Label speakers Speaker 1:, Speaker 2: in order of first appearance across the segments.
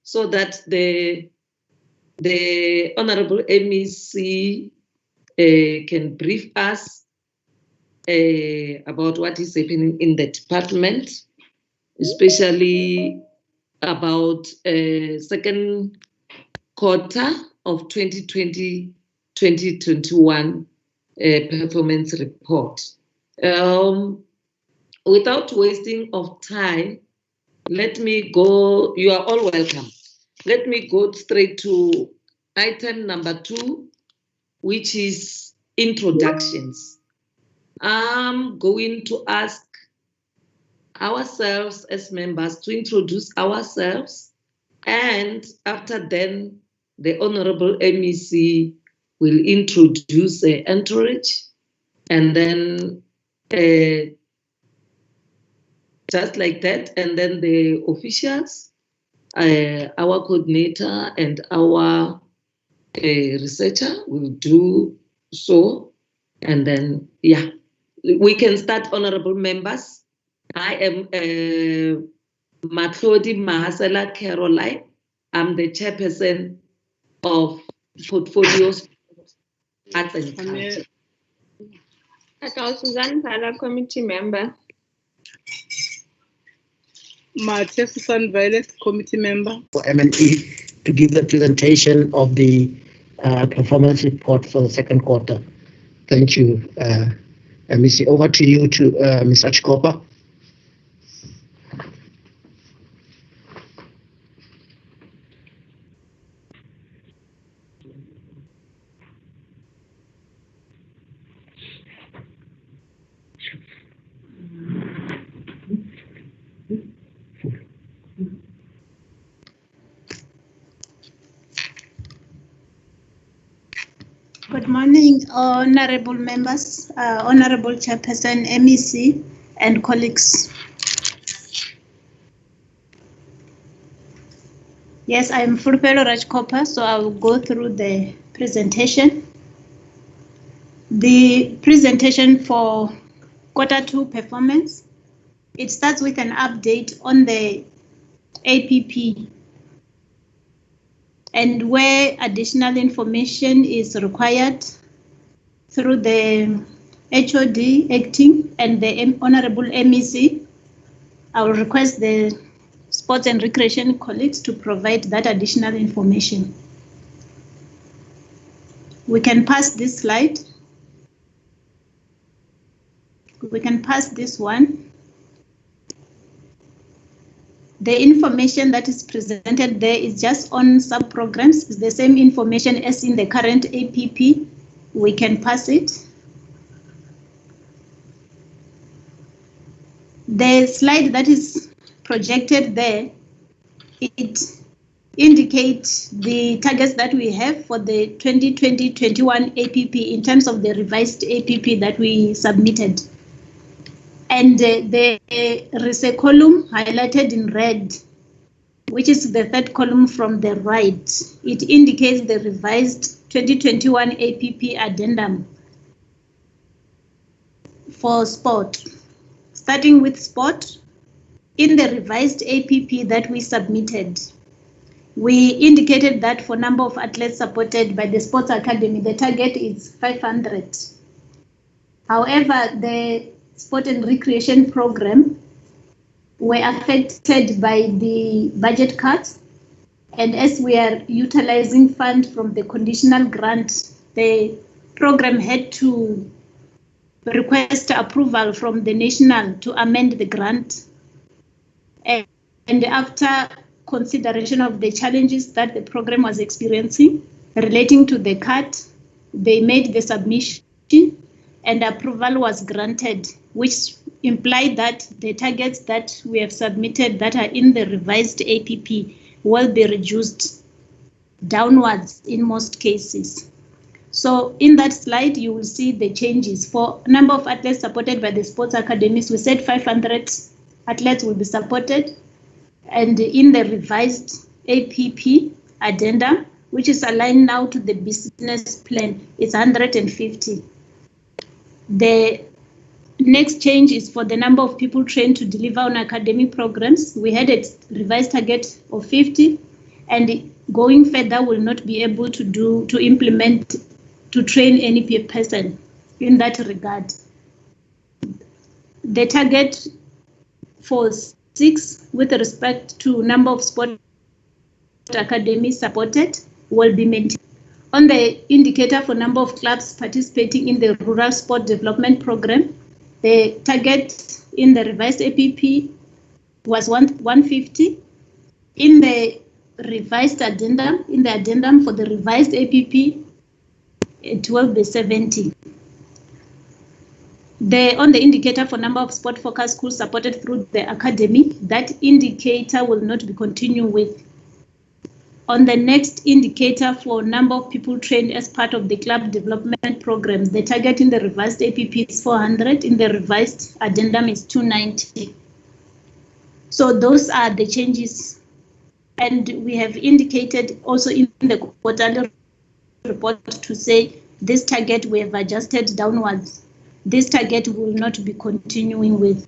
Speaker 1: so that the Honorable MEC can brief us about what is happening in the department, especially about second quarter of 2020-2021 performance report. Without wasting of time, let me go. You are all welcome. Let me go straight to item number 2, which is introductions. I'm going to ask ourselves as members to introduce ourselves, and after then, the Honorable MEC will introduce the entourage, and then just like that, and then the officials, our coordinator and our researcher will do so, and then, yeah, we can start, honorable members. I am Matlodi Mahasela Caroline. I'm the chairperson of Portfolios Arts and Culture.
Speaker 2: Suzanne Pala, committee member.
Speaker 3: Marcia Susan Violet, committee member.
Speaker 4: For M&E to give the presentation of the performance report for the second quarter. Thank you, MEC. Over to you, to Mr. Chikopa.
Speaker 5: Good morning, honorable members, honorable chairperson, MEC, and colleagues. Yes, I am Fulpelo Rajkopa, so I will go through the presentation. The presentation for Q2 performance, it starts with an update on the APP, and where additional information is required through the HOD acting and the Honorable MEC, I will request the Sports and Recreation colleagues to provide that additional information. We can pass this slide. We can pass this one. The information that is presented there is just on sub-programs. It's the same information as in the current APP. We can pass it. The slide that is projected there, it indicates the targets that we have for the 2020-21 APP in terms of the revised APP that we submitted. And there is a column highlighted in red, which is the third column from the right. It indicates the revised 2021 APP addendum for sport. Starting with sport, in the revised APP that we submitted, we indicated that for number of athletes supported by the Sports Academy, the target is 500. However, the Sport and Recreation program were affected by the budget cuts, and as we are utilizing funds from the conditional grant, the program had to request approval from the national to amend the grant. And after consideration of the challenges that the program was experiencing relating to the cut, they made the submission and approval was granted, which implied that the targets that we have submitted that are in the revised APP will be reduced downwards in most cases. So in that slide, you will see the changes. For number of athletes supported by the sports academies, we said 500 athletes will be supported. And in the revised APP addendum, which is aligned now to the business plan, it's 150. The next change is for the number of people trained to deliver on academic programs. We had a revised target of 50. and going further will not be able to implement, to train any person in that regard. The target for 6 with respect to number of sport academies supported will be maintained. On the indicator for number of clubs participating in the Rural Sport Development Program, the target in the revised APP was 150. In the revised addendum, for the revised APP, it will be 70. On the indicator for number of sport focus schools supported through the academy, that indicator will not be continued with. On the next indicator for number of people trained as part of the club development program, the target in the revised APP is 400, in the revised addendum is 290. So those are the changes. And we have indicated also in the quarterly report to say this target we have adjusted downwards. This target will not be continuing with.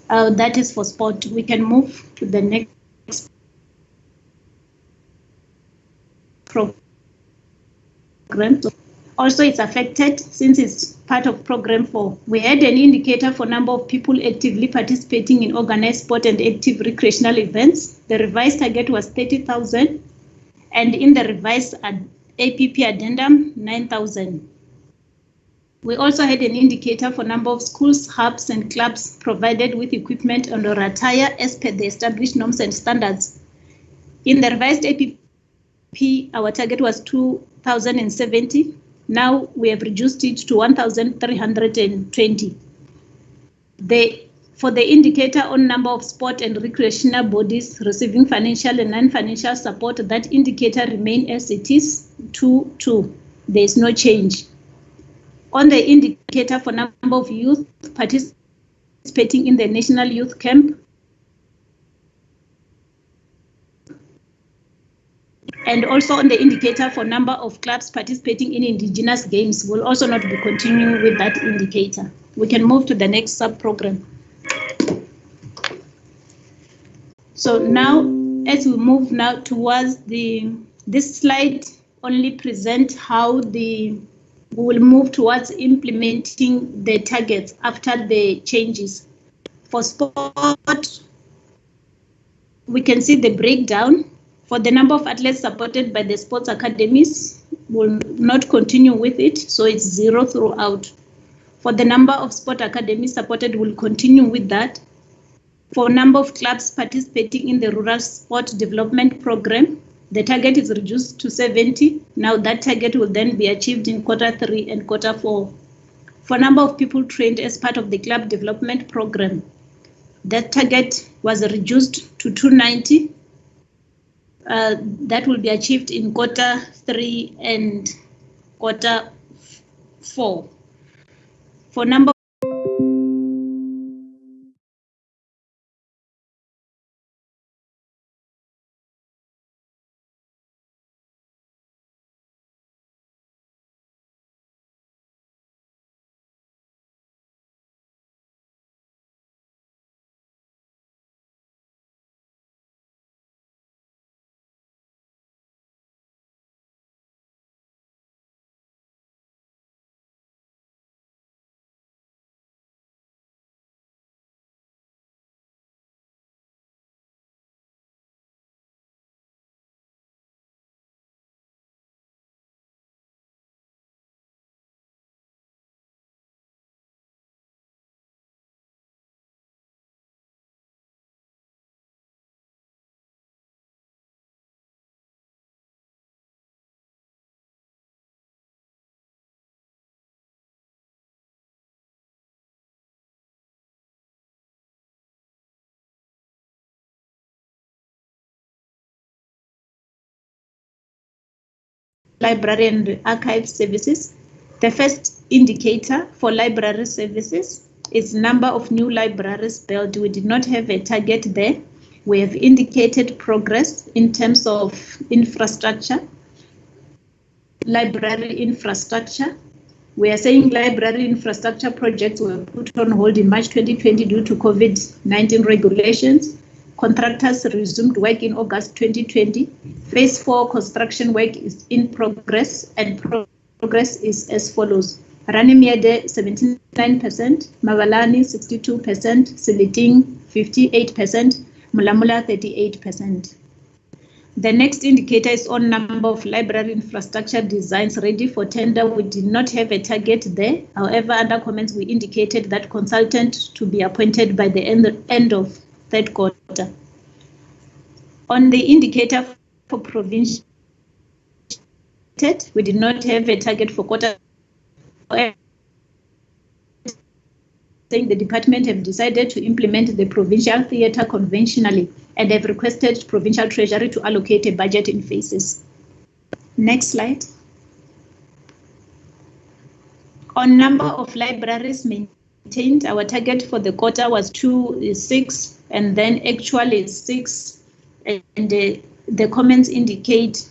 Speaker 5: That is for sport. We can move to the next program. Also, it's affected since it's part of program 4. We had an indicator for number of people actively participating in organized sport and active recreational events. The revised target was 30,000, and in the revised APP addendum, 9,000. We also had an indicator for number of schools, hubs, and clubs provided with equipment and attire as per the established norms and standards. In the revised APP, our target was 2,070. Now we have reduced it to 1,320. For the indicator on number of sport and recreational bodies receiving financial and non-financial support, that indicator remains as it is, 2. There is no change. On the indicator for number of youth participating in the National Youth Camp, and also on the indicator for number of clubs participating in indigenous games, will also not be continuing with that indicator. We can move to the next sub-program. So now, as we move now towards this slide only present how we will move towards implementing the targets after the changes. For sport, we can see the breakdown. For the number of athletes supported by the sports academies, will not continue with it, so it's 0 throughout. For the number of sport academies supported, will continue with that. For number of clubs participating in the Rural Sport Development Program, the target is reduced to 70. Now that target will then be achieved in Q3 and Q4. For number of people trained as part of the club development program, that target was reduced to 290. That will be achieved in Q3 and Q4. For number library and archive services, the first indicator for library services is number of new libraries built. We did not have a target there. We have indicated progress in terms of infrastructure, library infrastructure. We are saying library infrastructure projects were put on hold in March 2020 due to COVID-19 regulations. Contractors resumed work in August 2020. Phase 4 construction work is in progress, and progress is as follows. Ranimiede 79%, Mavalani 62%, Siliting 58%, Mulamula 38%. The next indicator is on number of library infrastructure designs ready for tender. We did not have a target there. However, under comments, we indicated that consultant to be appointed by the end of third quarter. On the indicator for provincial, we did not have a target for quarter. Saying the department have decided to implement the provincial theatre conventionally and have requested provincial treasury to allocate a budget in phases. Next slide. On number of libraries maintained, our target for the quarter was 6, and then actual is 6, and the comments indicate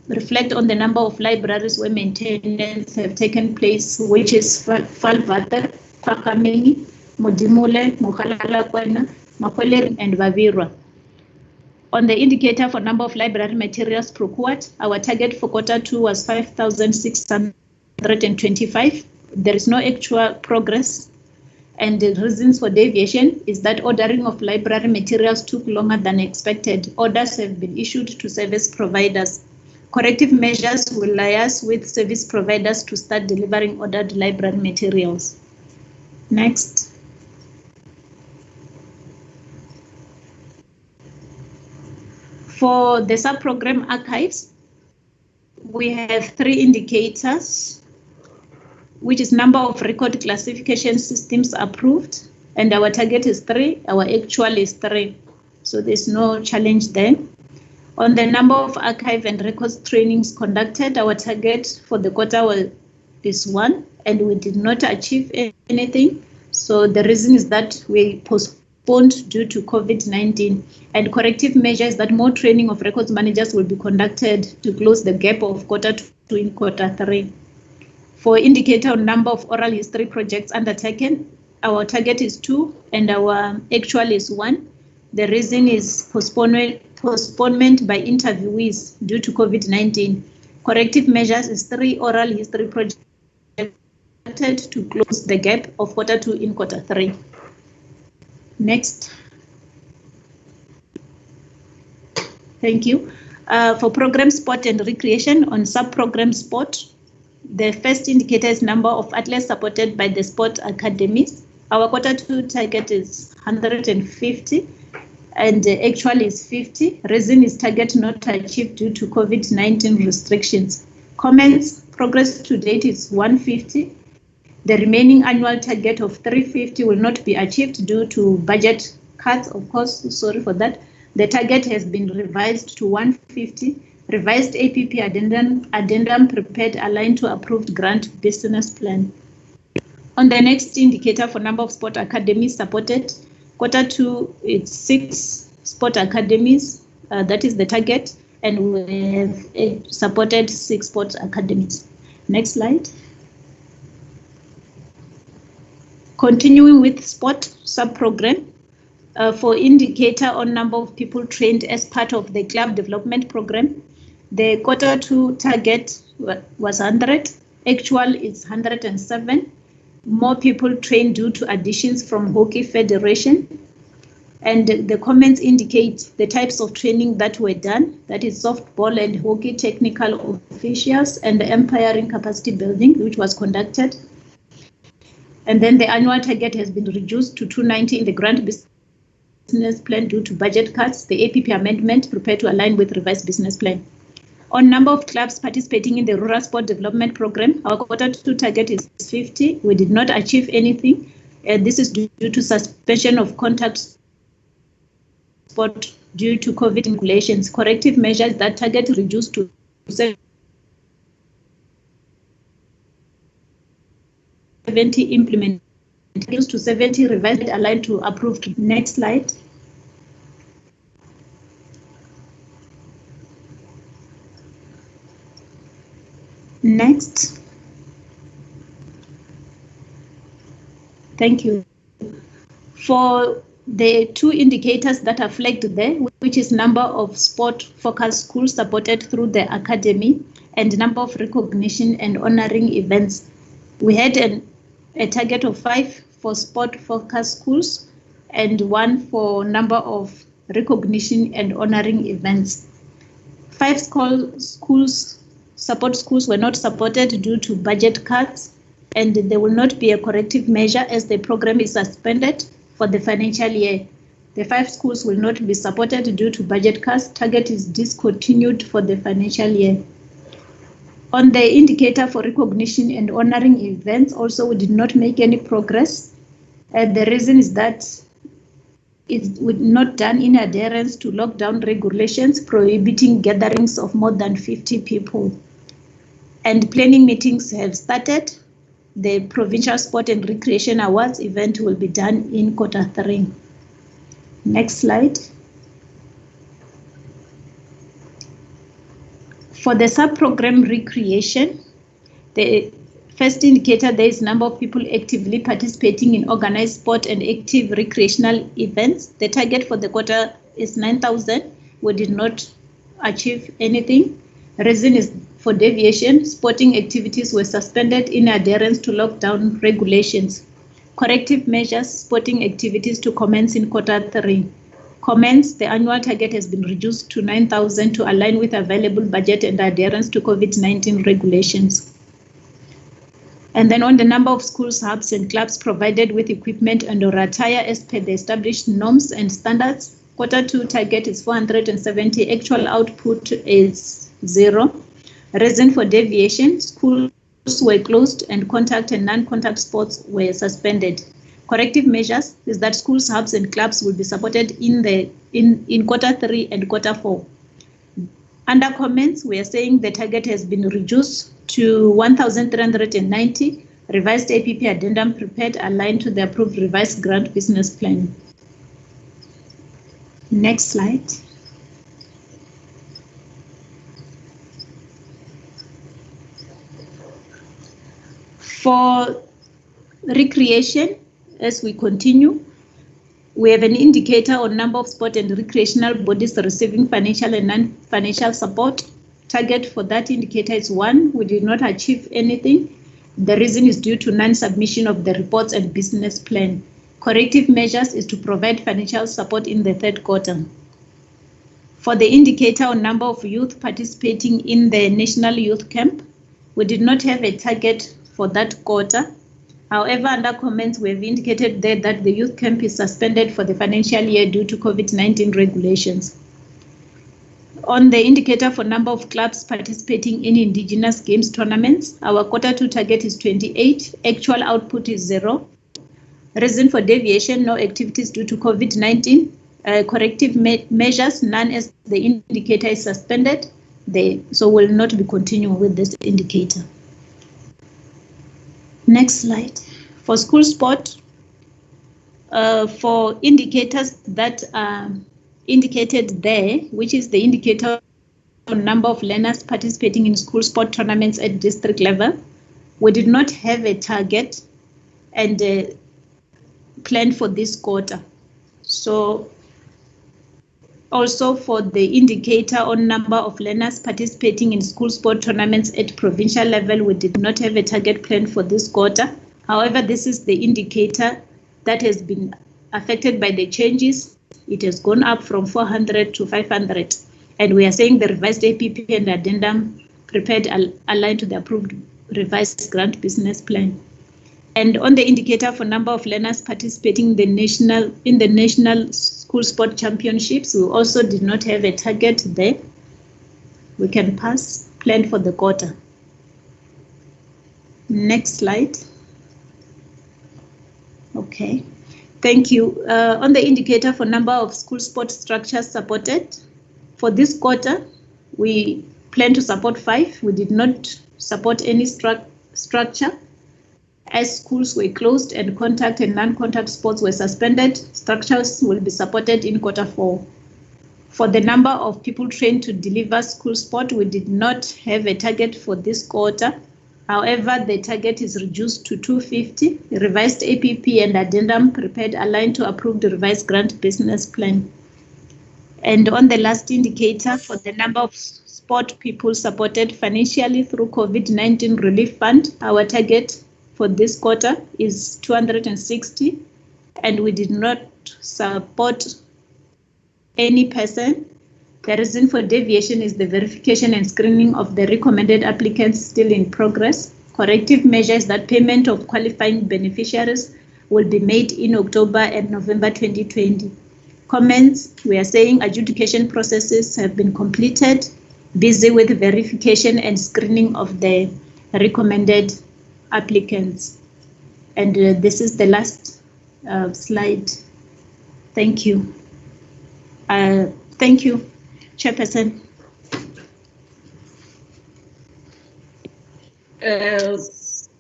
Speaker 5: reflect on the number of libraries where maintenance have taken place, which is Falvata, Fakameni, Modimule, Mukhalala, Makwele, and Vavirwa. On the indicator for number of library materials procured, our target for quarter 2 was 5,625. There is no actual progress, and the reasons for deviation is that ordering of library materials took longer than expected. Orders have been issued to service providers. Corrective measures will liaise with service providers to start delivering ordered library materials. Next. For the sub-program archives, we have 3 indicators, which is number of record classification systems approved, and our target is 3, our actual is 3. So there's no challenge there. On the number of archive and records trainings conducted, our target for the quarter is 1, and we did not achieve anything. So the reason is that we postponed due to COVID-19, and corrective measures that more training of records managers will be conducted to close the gap of quarter 2 in quarter 3. For indicator on number of oral history projects undertaken, our target is 2 and our actual is 1. The reason is postponement by interviewees due to COVID-19. Corrective measures is 3 oral history projects to close the gap of quarter 2 in quarter 3. Next. Thank you. For program sport and recreation, on sub-program sport, the first indicator is number of athletes supported by the sport academies. Our quarter 2 target is 150, and actually is 50. Reason is target not achieved due to COVID-19 restrictions. Comments, progress to date is 150. The remaining annual target of 350 will not be achieved due to budget cuts, of course, sorry for that. The target has been revised to 150. Revised APP addendum prepared aligned to approved grant business plan. On the next indicator for number of sport academies supported, quarter 2, it's 6 sport academies, that is the target, and we have supported 6 sports academies. Next slide. Continuing with sport sub-program, for indicator on number of people trained as part of the club development program, the quarter 2 target was 100, actual is 107. More people trained due to additions from Hockey Federation. And the comments indicate the types of training that were done, that is softball and hockey technical officials and the umpiring capacity building, which was conducted. And then the annual target has been reduced to 290 in the grant business plan due to budget cuts. The APP amendment prepared to align with revised business plan. On number of clubs participating in the rural sport development program, our quarter 2 target is 50. We did not achieve anything. This is due to suspension of contact sport due to COVID regulations. Corrective measures that target reduced to 70 implemented, reduced to 70 revised aligned to approved. Next slide. Next. Thank you. For The two indicators that are flagged there, which is number of sport-focused schools supported through the academy and number of recognition and honoring events. We had a target of 5 for sport-focused schools and 1 for number of recognition and honoring events. 5 support schools were not supported due to budget cuts, and there will not be a corrective measure as the program is suspended for the financial year. The 5 schools will not be supported due to budget cuts. Target is discontinued for the financial year. On the indicator for recognition and honoring events, also we did not make any progress. The reason is that it was not done in adherence to lockdown regulations prohibiting gatherings of more than 50 people. And planning meetings have started. The Provincial Sport and Recreation Awards event will be done in Q3. Next slide. For the sub-program recreation, the first indicator, there is number of people actively participating in organized sport and active recreational events. The target for the quarter is 9,000. We did not achieve anything. Reason is for deviation. Sporting activities were suspended in adherence to lockdown regulations. Corrective measures, sporting activities to commence in Q3. Commence, the annual target has been reduced to 9,000 to align with available budget and adherence to COVID-19 regulations. And then on the number of schools, hubs and clubs provided with equipment and or attire as per the established norms and standards, Q2 target is 470, actual output is 0. Reason for deviation, schools were closed and contact and non-contact sports were suspended. Corrective measures is that schools, hubs and clubs will be supported in Q3 and Q4. Under comments, we are saying the target has been reduced to 1,390, revised APP addendum prepared aligned to the approved revised grant business plan. Next slide. For recreation, as we continue, we have an indicator on number of sport and recreational bodies receiving financial and non-financial support. Target for that indicator is 1. We did not achieve anything. The reason is due to non-submission of the reports and business plan. Corrective measures is to provide financial support in the third quarter. For the indicator on number of youth participating in the National Youth Camp, we did not have a target for that quarter. However, under comments, we have indicated there that the youth camp is suspended for the financial year due to COVID-19 regulations. On the indicator for number of clubs participating in indigenous games tournaments, our Q2 target is 28, actual output is 0. Reason for deviation, no activities due to COVID-19. Corrective measures, none as the indicator is suspended, so will not be continuing with this indicator. Next slide. For school sport, for indicators that are indicated there, which is the indicator on number of learners participating in school sport tournaments at district level, we did not have a target and plan for this quarter. So also for the indicator on number of learners participating in school sport tournaments at provincial level, we did not have a target plan for this quarter. However, this is the indicator that has been affected by the changes. It has gone up from 400 to 500. And we are saying the revised APP and addendum prepared aligned to the approved revised grant business plan. And on the indicator for number of learners participating in the national school sport championships, we also did not have a target there. We can pass, plan for the quarter. Next slide. Okay, thank you. On the indicator for number of school sport structures supported, for this quarter, we plan to support 5. We did not support any structure. As schools were closed and contact and non-contact sports were suspended, structures will be supported in Q4. For the number of people trained to deliver school sport, we did not have a target for this quarter. However, the target is reduced to 250. Revised APP and addendum prepared aligned to approved revised grant business plan. And on the last indicator, for the number of sport people supported financially through COVID-19 relief fund, our target for this quarter is 260, and we did not support any person. The reason for deviation is the verification and screening of the recommended applicants still in progress. Corrective measures that payment of qualifying beneficiaries will be made in October and November 2020. Comments, we are saying adjudication processes have been completed, busy with verification and screening of the recommended applicants. And this is the last slide. Thank you. Thank you, Chairperson.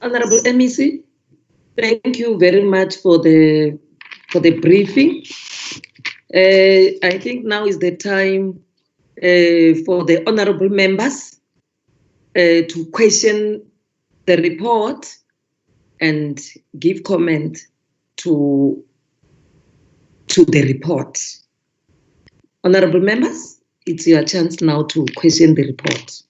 Speaker 1: Honorable MEC, thank you very much for the briefing. I think now is the time for the honorable members to question the report and give comment to the report. Honorable members, it's your chance now to question the report.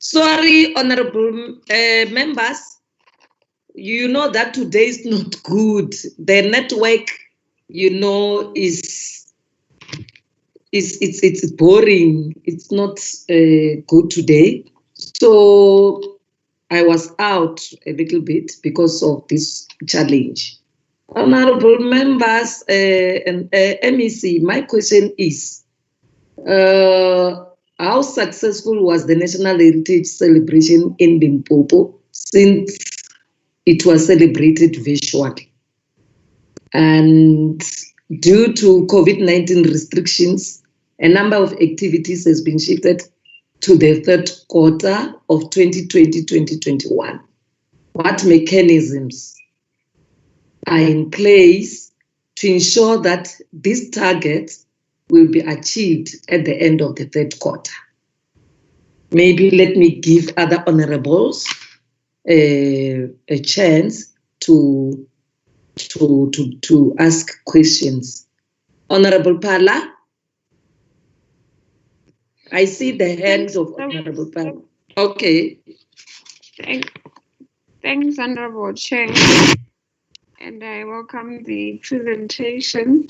Speaker 1: Sorry, honorable members, you know that today is not good. The network, you know, it's boring. It's not good today. So I was out a little bit because of this challenge. Honorable members and MEC, my question is, how successful was the National Heritage Celebration in Limpopo since it was celebrated virtually? And due to COVID-19 restrictions, a number of activities has been shifted to the third quarter of 2020-2021. What mechanisms are in place to ensure that these targets will be achieved at the end of the third quarter? Maybe let me give other honorables a chance to ask questions. Honorable Pala, I see the hands of Honorable Pala. Okay.
Speaker 2: Thanks, Honorable Chair. And I welcome the presentation.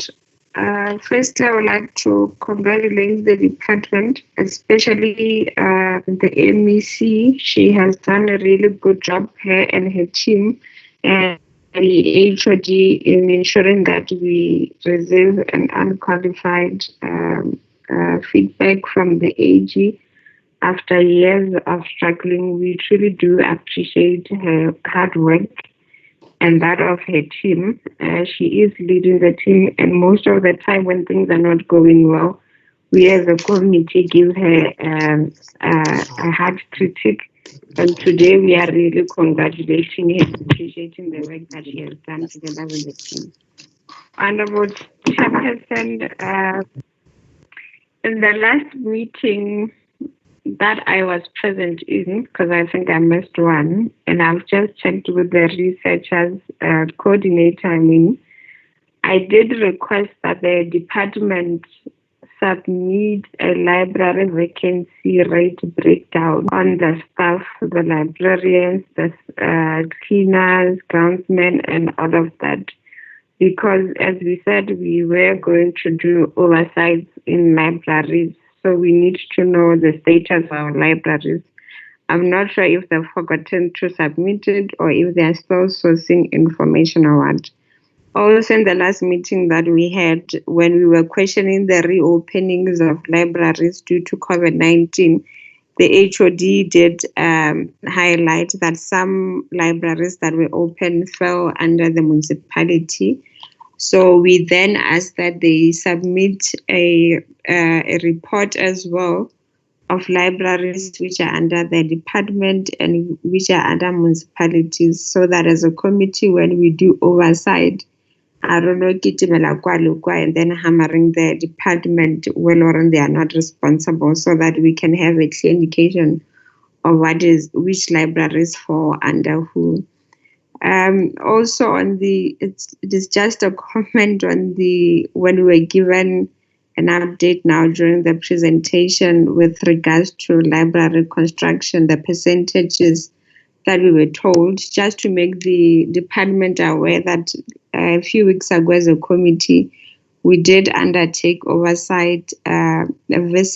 Speaker 2: Firstly, I would like to congratulate the department, especially the MEC. She has done a really good job, her and her team, and the HOD in ensuring that we receive an unqualified feedback from the AG. After years of struggling, we truly do appreciate her hard work and that of her team. She is leading the team, and most of the time when things are not going well, we as a committee give her a hard critique. And today we are really congratulating her, appreciating the work that she has done together with the team. And about Chairperson, in the last meeting that I was present in, because I think I missed one, and I've just checked with the researchers coordinator, I did request that the department submit a library vacancy rate breakdown on the staff, the librarians, the cleaners, groundsmen, and all of that. Because as we said, we were going to do oversights in libraries. So we need to know the status of our libraries. I'm not sure if they've forgotten to submit it or if they're still sourcing information or what. Also, in the last meeting that we had, when we were questioning the reopenings of libraries due to COVID-19, the HOD did highlight that some libraries that were open fell under the municipality. So we then asked that they submit a report as well of libraries which are under the department and which are under municipalities, so that as a committee, when we do oversight, I don't know, and then hammering the department well or they are not responsible, so that we can have a clear indication of which libraries fall under who. Also on it is just a comment on when we were given an update now during the presentation with regards to library construction, the percentages that we were told, just to make the department aware that a few weeks ago as a committee, we did undertake oversight, a visit